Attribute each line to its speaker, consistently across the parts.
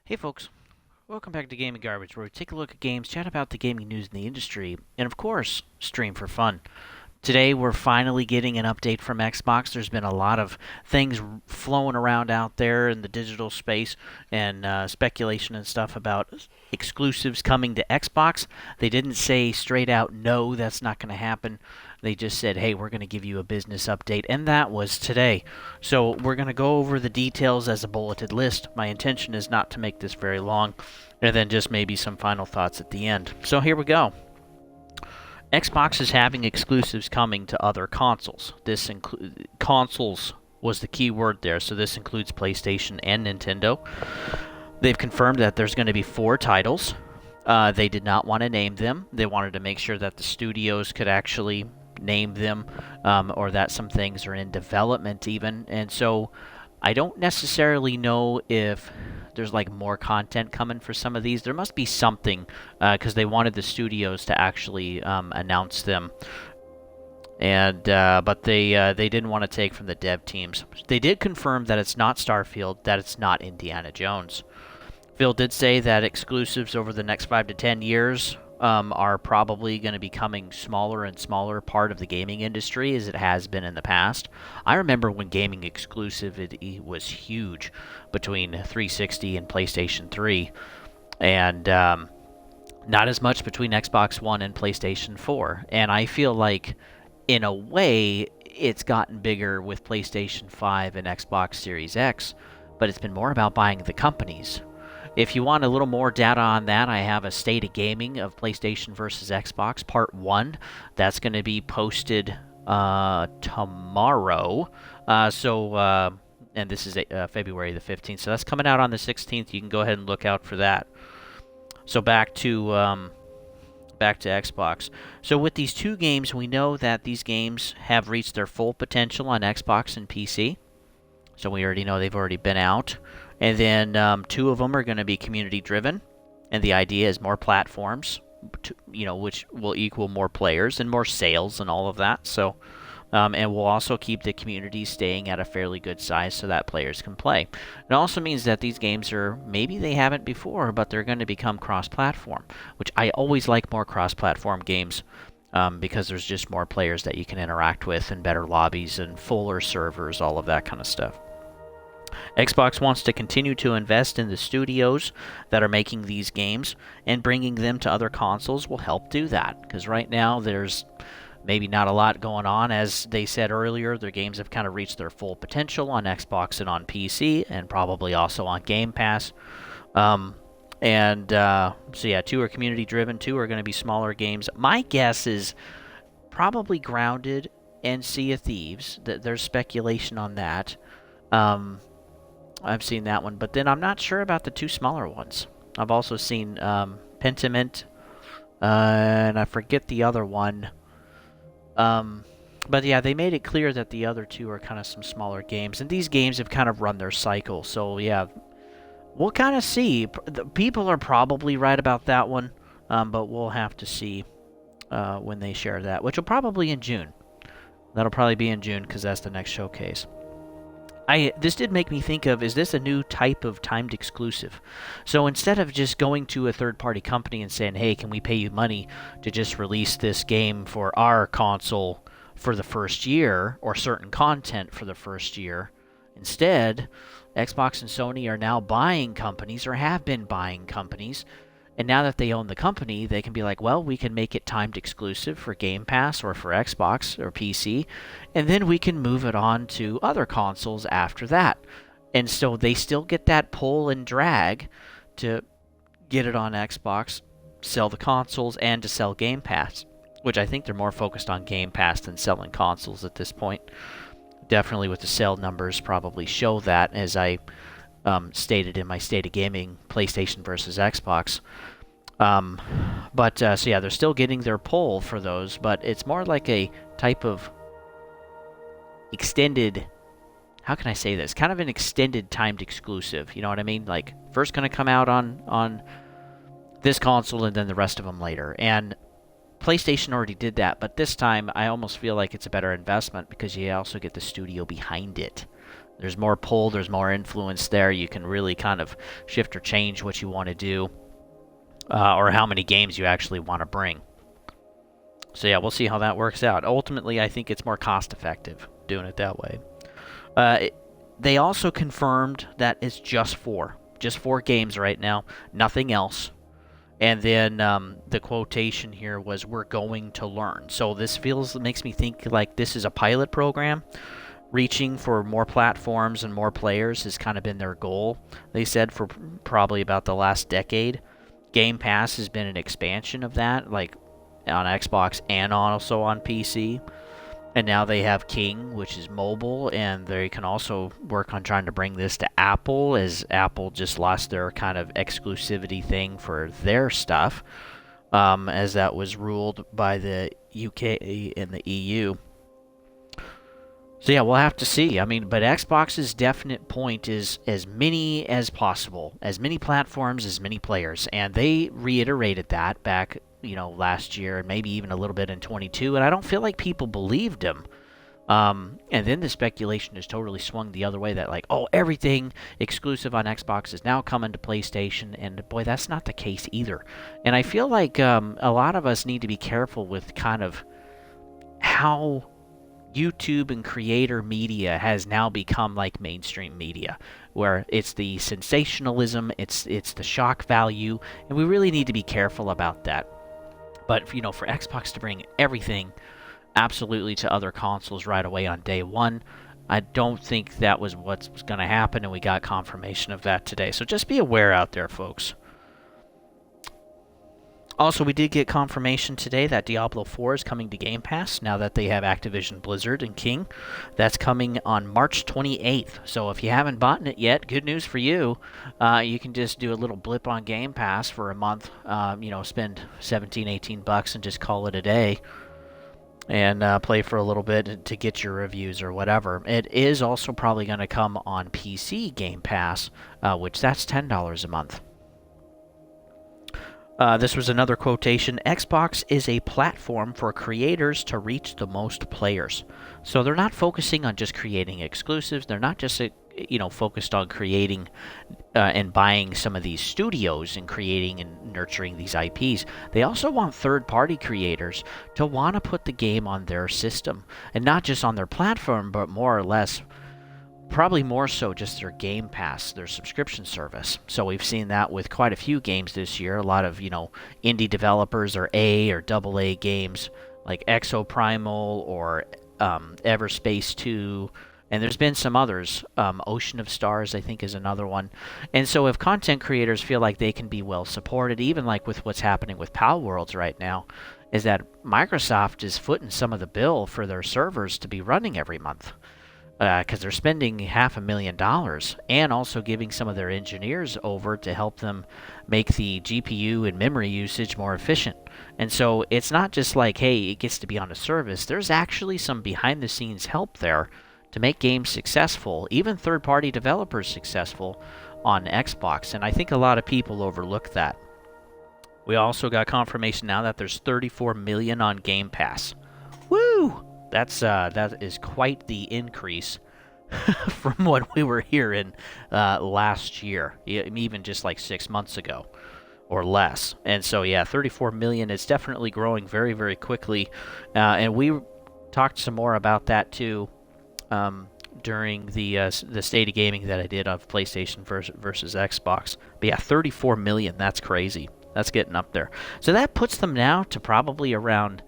Speaker 1: Hey folks, welcome back to Gaming Garbage, where we take a look at games, chat about the gaming news in the industry, and of course, stream for fun. Today, we're finally getting an update from Xbox. There's been a lot of things flowing around out there in the digital space and speculation and stuff about exclusives coming to Xbox. They didn't say straight out, no, that's not going to happen. They just said, hey, we're going to give you a business update, and that was today. So, we're going to go over the details as a bulleted list. My intention is not to make this very long, and then just maybe some final thoughts at the end. So, here we go. Xbox is having exclusives coming to other consoles. Consoles was the key word there, so this includes PlayStation and Nintendo. They've confirmed that there's going to be 4 titles. They did not want to name them. They wanted to make sure that the studios could actually name them, or that some things are in development even. And so I don't necessarily know if there's like more content coming for some of these. There must be something, because they wanted the studios to actually announce them. And but they didn't want to take from the dev teams. They did confirm that it's not Starfield, that it's not Indiana Jones. Phil did say that exclusives over the next 5 to 10 years are probably going to be becoming smaller and smaller part of the gaming industry as it has been in the past. I remember when gaming exclusivity was huge between 360 and PlayStation 3, and not as much between Xbox One and PlayStation 4. And I feel like, in a way, it's gotten bigger with PlayStation 5 and Xbox Series X, but it's been more about buying the companies. If you want a little more data on that, I have a State of Gaming of PlayStation versus Xbox, Part 1. That's going to be posted tomorrow. And this is February the 15th, so that's coming out on the 16th. You can go ahead and look out for that. So back to Xbox. So with these 2 games, we know that these games have reached their full potential on Xbox and PC. So we already know they've already been out. And then 2 of them are going to be community-driven, and the idea is more platforms, which will equal more players and more sales and all of that. So, and we'll also keep the community staying at a fairly good size so that players can play. It also means that these games are, maybe they haven't before, but they're going to become cross-platform, which I always like more cross-platform games. Because there's just more players that you can interact with, and better lobbies and fuller servers, all of that kind of stuff. Xbox wants to continue to invest in the studios that are making these games, and bringing them to other consoles will help do that. Because right now there's maybe not a lot going on. As they said earlier, their games have kind of reached their full potential on Xbox and on PC, and probably also on Game Pass. So yeah, 2 are community-driven, 2 are going to be smaller games. My guess is probably Grounded and Sea of Thieves. There's speculation on that. I've seen that one, but then I'm not sure about the 2 smaller ones. I've also seen Pentiment, and I forget the other one. But yeah, they made it clear that the other 2 are kind of some smaller games, and these games have kind of run their cycle. So yeah, we'll kind of see. The people are probably right about that one, but we'll have to see when they share that, which will probably in June. That'll probably be in June because that's the next showcase. This did make me think of, is this a new type of timed exclusive? So instead of just going to a third-party company and saying, hey, can we pay you money to just release this game for our console for the first year, or certain content for the first year, instead, Xbox and Sony are now buying companies, or have been buying companies, and now that they own the company, they can be like, well, we can make it timed exclusive for Game Pass or for Xbox or PC, and then we can move it on to other consoles after that. And so they still get that pull and drag to get it on Xbox, sell the consoles, and to sell Game Pass, which I think they're more focused on Game Pass than selling consoles at this point. Definitely with the sale numbers probably show that, as I stated in my State of Gaming, PlayStation versus Xbox. So yeah, they're still getting their pull for those, but it's more like a type of extended, how can I say this? Kind of an extended timed exclusive. You know what I mean? Like, first going to come out on this console, and then the rest of them later. And PlayStation already did that, but this time I almost feel like it's a better investment because you also get the studio behind it. There's more pull, there's more influence there. You can really kind of shift or change what you want to do, or how many games you actually want to bring. So yeah, we'll see how that works out. Ultimately, I think it's more cost effective doing it that way. They also confirmed that it's just four games right now, nothing else. And then the quotation here was, "We're going to learn." So this makes me think like this is a pilot program. Reaching for more platforms and more players has kind of been their goal, they said, for probably about the last decade. Game Pass has been an expansion of that, like on Xbox and also on PC. And now they have King, which is mobile, and they can also work on trying to bring this to Apple, as Apple just lost their kind of exclusivity thing for their stuff, as that was ruled by the UK and the EU. So yeah, we'll have to see. I mean, but Xbox's definite point is as many as possible, as many platforms, as many players, and they reiterated that back, last year, and maybe even a little bit in 22, and I don't feel like people believed him. And then the speculation has totally swung the other way, that like, oh, everything exclusive on Xbox is now coming to PlayStation, and boy, that's not the case either. And I feel like a lot of us need to be careful with kind of how YouTube and creator media has now become like mainstream media, where it's the sensationalism, it's the shock value, and we really need to be careful about that. But for Xbox to bring everything absolutely to other consoles right away on day one, I don't think that was what's going to happen, and we got confirmation of that today. So just be aware out there, folks. Also, we did get confirmation today that Diablo 4 is coming to Game Pass now that they have Activision Blizzard and King. That's coming on March 28th. So if you haven't bought it yet, good news for you. You can just do a little blip on Game Pass for a month, spend $17-18 and just call it a day. And play for a little bit to get your reviews or whatever. It is also probably going to come on PC Game Pass, which that's $10 a month. This was another quotation. Xbox is a platform for creators to reach the most players. So they're not focusing on just creating exclusives. They're not just focused on creating and buying some of these studios and creating and nurturing these IPs. They also want third-party creators to want to put the game on their system, and not just on their platform, but more or less, probably more so, just their Game Pass, their subscription service. So we've seen that with quite a few games this year. A lot of, indie developers or A or AA games like Exoprimal or Everspace 2. And there's been some others. Ocean of Stars, I think, is another one. And so if content creators feel like they can be well supported, even like with what's happening with Palworlds right now, is that Microsoft is footing some of the bill for their servers to be running every month. Because they're spending $500,000 and also giving some of their engineers over to help them make the GPU and memory usage more efficient. And so it's not just like, hey, it gets to be on a service. There's actually some behind-the-scenes help there to make games successful, even third-party developers successful on Xbox. And I think a lot of people overlook that. We also got confirmation now that there's 34 million on Game Pass. Woo! That is quite the increase from what we were hearing last year, even just like 6 months ago or less. And so, yeah, 34 million is definitely growing very, very quickly. And we talked some more about that too during the State of Gaming that I did of PlayStation versus Xbox. But yeah, 34 million, that's crazy. That's getting up there. So that puts them now to probably around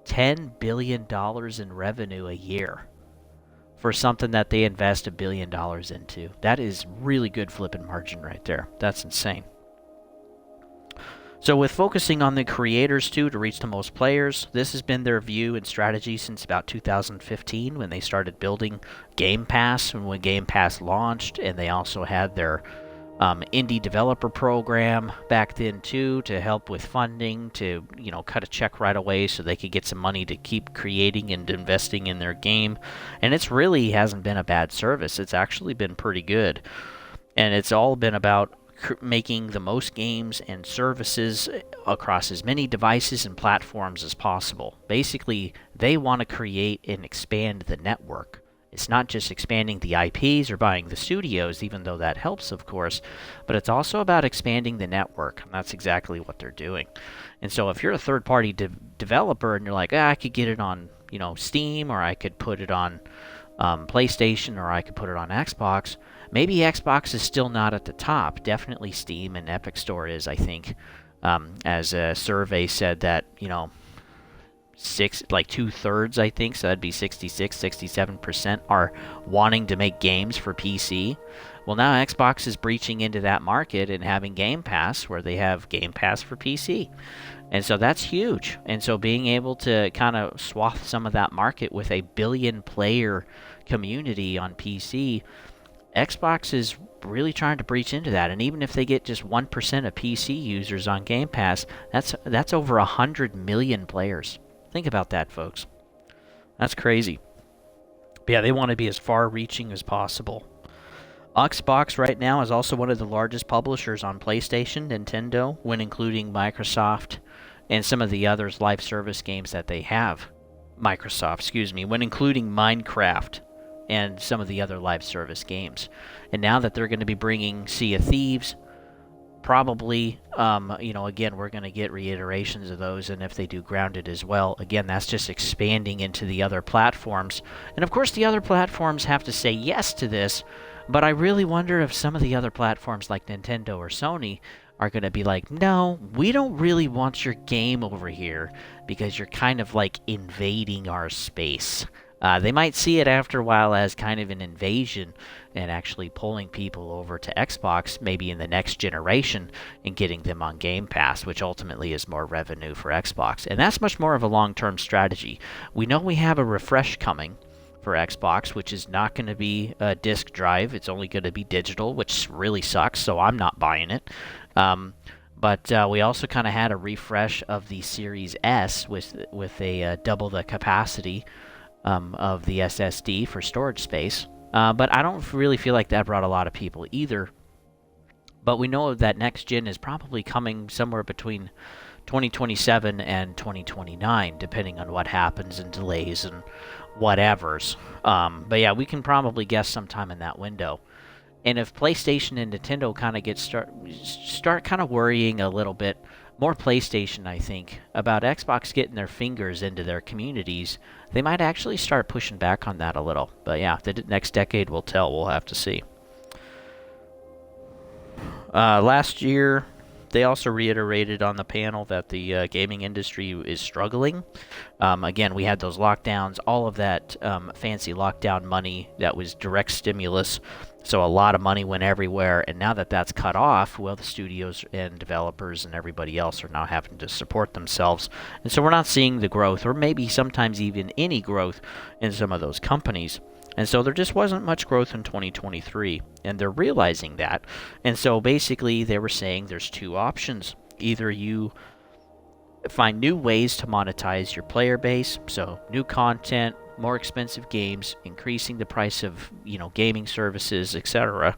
Speaker 1: $10 billion in revenue a year for something that they invest $1 billion into. That is really good flipping margin right there. That's insane. So with focusing on the creators too to reach the most players, this has been their view and strategy since about 2015 when they started building Game Pass and when Game Pass launched, and they also had their indie developer program back then too, to help with funding, to cut a check right away so they could get some money to keep creating and investing in their game. And it's really hasn't been a bad service. It's actually been pretty good, and it's all been about making the most games and services across as many devices and platforms as possible. Basically, they want to create and expand the network It's not just expanding the IPs or buying the studios, even though that helps, of course, but it's also about expanding the network, and that's exactly what they're doing. And so if you're a third-party developer and you're like, I could get it on, Steam, or I could put it on PlayStation, or I could put it on Xbox, maybe Xbox is still not at the top. Definitely Steam and Epic Store is, I think. As a survey said that, like 2/3, I think, so that'd be 66-67% are wanting to make games for PC. Well, now Xbox is breaching into that market and having Game Pass, where they have Game Pass for PC. And so that's huge. And so being able to kind of swath some of that market with a billion-player community on PC, Xbox is really trying to breach into that. And even if they get just 1% of PC users on Game Pass, that's over 100 million players. Think about that, folks. That's crazy. But yeah, they want to be as far-reaching as possible. Xbox right now is also one of the largest publishers on PlayStation, Nintendo, when including Microsoft and some of the others live service games that they have. When including Minecraft and some of the other live service games. And now that they're going to be bringing Sea of Thieves, probably, again, we're going to get reiterations of those, and if they do Grounded as well, again, that's just expanding into the other platforms. And of course, the other platforms have to say yes to this, but I really wonder if some of the other platforms like Nintendo or Sony are going to be like, no, we don't really want your game over here because you're kind of like invading our space. They might see it after a while as kind of an invasion and actually pulling people over to Xbox maybe in the next generation and getting them on Game Pass, which ultimately is more revenue for Xbox. And that's much more of a long-term strategy. We know we have a refresh coming for Xbox, which is not going to be a disc drive. It's only going to be digital, which really sucks, so I'm not buying it. But we also kind of had a refresh of the Series S with a double the capacity of the SSD for storage space. But I don't really feel like that brought a lot of people either. But we know that next gen is probably coming somewhere between 2027 and 2029, depending on what happens and delays and whatevers. But yeah, we can probably guess sometime in that window. And if PlayStation and Nintendo kind of start kind of worrying a little bit, more PlayStation, I think, about Xbox getting their fingers into their communities, they might actually start pushing back on that a little. But yeah, the next decade will tell. We'll have to see. Last year, they also reiterated on the panel that the gaming industry is struggling. Again, we had those lockdowns, all of that fancy lockdown money that was direct stimulus. So a lot of money went everywhere, and now that that's cut off, well, the studios and developers and everybody else are now having to support themselves. And so we're not seeing the growth, or maybe sometimes even any growth in some of those companies. And so there just wasn't much growth in 2023, and they're realizing that. And so basically they were saying there's two options. Either you find new ways to monetize your player base, so new content, more expensive games, increasing the price of, gaming services, etc.,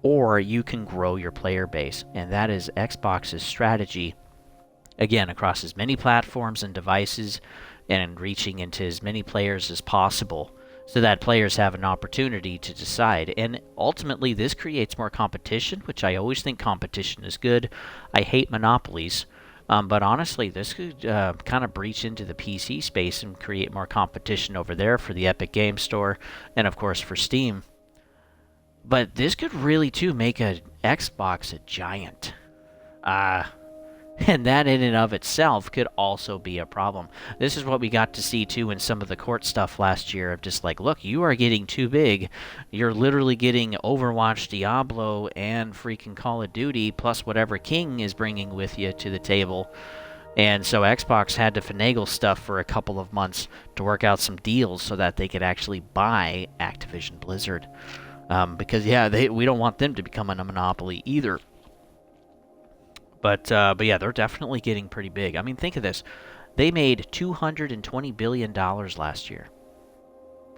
Speaker 1: or you can grow your player base. And that is Xbox's strategy, again, across as many platforms and devices and reaching into as many players as possible so that players have an opportunity to decide. And ultimately, this creates more competition, which I always think competition is good. I hate monopolies. But honestly, this could kind of breach into the PC space and create more competition over there for the Epic Game Store and, of course, for Steam. But this could really, too, make a Xbox a giant. And that in and of itself could also be a problem. This is what we got to see, too, in some of the court stuff last year of just like, look, you are getting too big. You're literally getting Overwatch, Diablo, and freaking Call of Duty, plus whatever King is bringing with you to the table. And so Xbox had to finagle stuff for a couple of months to work out some deals so that they could actually buy Activision Blizzard. Because, yeah, we don't want them to become a monopoly either. But yeah, they're definitely getting pretty big. I mean, think of this. They made $220 billion last year.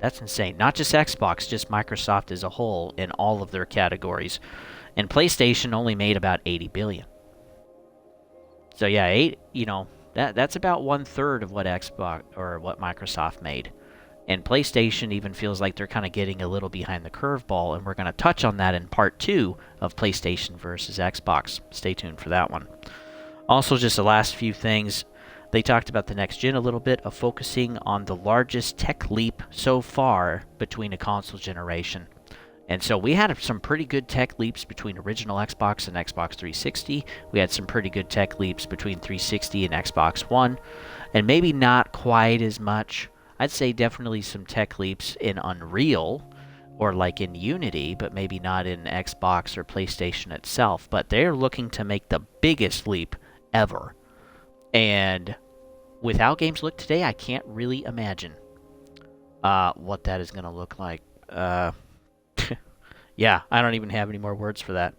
Speaker 1: That's insane. Not just Xbox, just Microsoft as a whole in all of their categories. And PlayStation only made about $80 billion. So yeah, that's about 1/3 of what Xbox or what Microsoft made. And PlayStation even feels like they're kind of getting a little behind the curveball, and we're going to touch on that in part 2 of PlayStation versus Xbox. Stay tuned for that one. Also, just the last few things. They talked about the next gen a little bit, of focusing on the largest tech leap so far between a console generation. And so we had some pretty good tech leaps between original Xbox and Xbox 360. We had some pretty good tech leaps between 360 and Xbox One. And maybe not quite as much. I'd say definitely some tech leaps in Unreal or like in Unity, but maybe not in Xbox or PlayStation itself. But they're looking to make the biggest leap ever. And with how games look today, I can't really imagine what that is going to look like. Yeah, I don't even have any more words for that.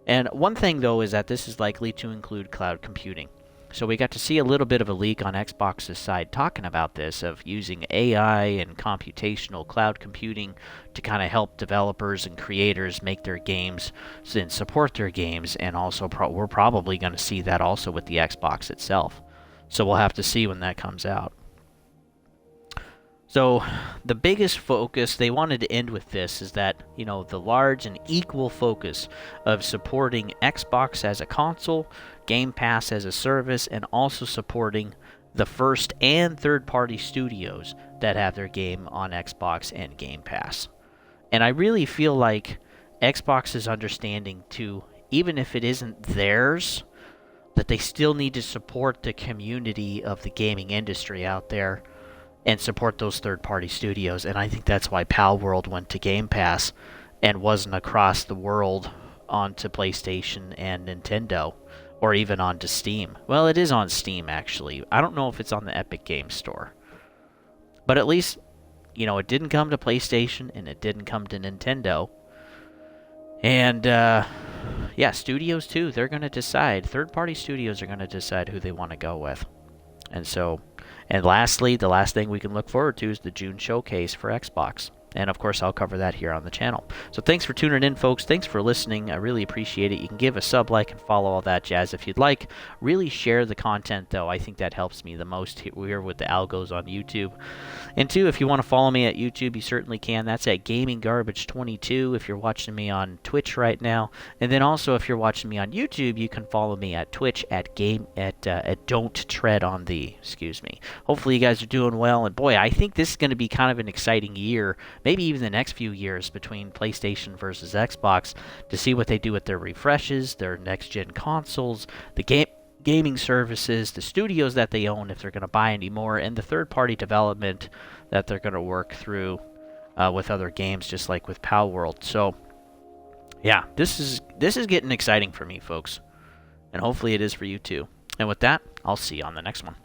Speaker 1: And one thing, though, is that this is likely to include cloud computing. So we got to see a little bit of a leak on Xbox's side talking about this, of using AI and computational cloud computing to kind of help developers and creators make their games and support their games. And also, we're probably going to see that also with the Xbox itself. So we'll have to see when that comes out. So the biggest focus, they wanted to end with this, is that, the large and equal focus of supporting Xbox as a console, Game Pass as a service, and also supporting the first and third-party studios that have their game on Xbox and Game Pass. And I really feel like Xbox is understanding too, even if it isn't theirs, that they still need to support the community of the gaming industry out there and support those third-party studios. And I think that's why Palworld went to Game Pass and wasn't across the world onto PlayStation and Nintendo, or even onto Steam. Well, it is on Steam, actually. I don't know if it's on the Epic Games Store. But at least, it didn't come to PlayStation, and it didn't come to Nintendo. And, yeah, studios, too, they're going to decide. Third-party studios are going to decide who they want to go with. And lastly, the last thing we can look forward to is the June showcase for Xbox. And of course, I'll cover that here on the channel. So thanks for tuning in, folks. Thanks for listening. I really appreciate it. You can give a sub, like, and follow all that jazz if you'd like. Really share the content, though. I think that helps me the most here with the algos on YouTube. And two, if you want to follow me at YouTube, you certainly can. That's at Gaming Garbage 22 if you're watching me on Twitch right now. And then also, if you're watching me on YouTube, you can follow me at Twitch at Don't Tread on Thee. Excuse me. Hopefully you guys are doing well. And boy, I think this is going to be kind of an exciting year, maybe even the next few years, between PlayStation versus Xbox, to see what they do with their refreshes, their next-gen consoles, the gaming services, the studios that they own if they're going to buy any more, and the third-party development that they're going to work through with other games, just like with Palworld. So, yeah, this is getting exciting for me, folks, and hopefully it is for you too. And with that, I'll see you on the next one.